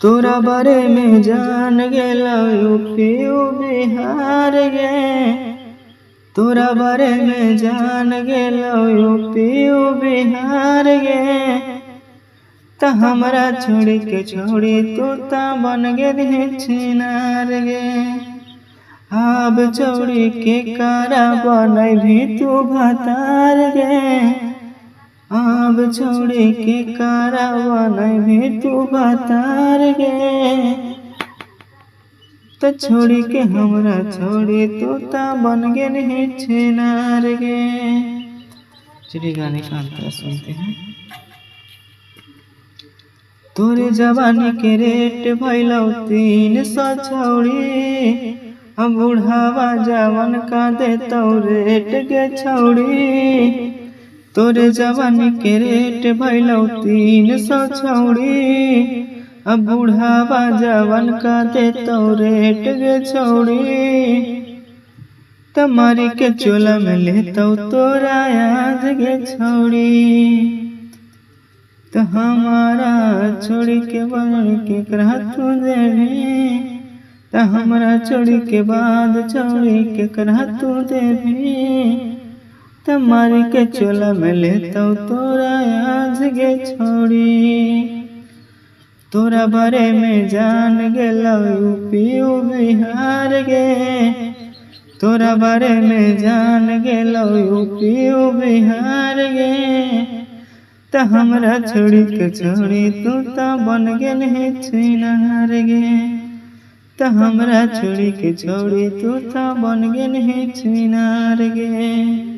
तोरा बारे में जान गेलो यूपी बिहार गे। तोरा बारे में जान गेलो यूपी बिहार गे। त हमरा छोड़ी के छोड़ी तू ता बन गेली छिनार गे। अब छोड़ी के कारा बनै भी तू भतार गे। अब छोड़ी के कारा बनै भी तू भतार गे। तो छोड़ी के हमरा छोड़ी तू ता बन गेली छिनार गे। चलिए गाने का अंतर सुनते हैं। तोरे जवानी के रेट भइलौ 300 छौड़ी। हम बुढ़ावा जवन का देतौ रेट गे छौड़ी। तोरे जवानी के रेट भइलौ 300 छौड़ी। अब बुढ़ावा जवन का देतौ रेट गे छौड़ी। तमारी के चोला में लेतौ तोरा आज गे छौड़ी। तो हमारा छोड़ी के बन के करा तू देवी। तो हमारा छोड़ी के बाद छोड़ी के करा तू देवी। तमारी के चोला में लेतौ तोरा आज गे छोड़ी। तोरा बारे में जान गेलो यूपी बिहार गे। तोरा बारे में जान गेलो यूपी बिहार गे। त हमरा छोड़ी के छोड़ी तू ता बन गेली छिनार गे। त हमरा छोड़ी के छोड़ी तू ता बन गेली छिनार गे।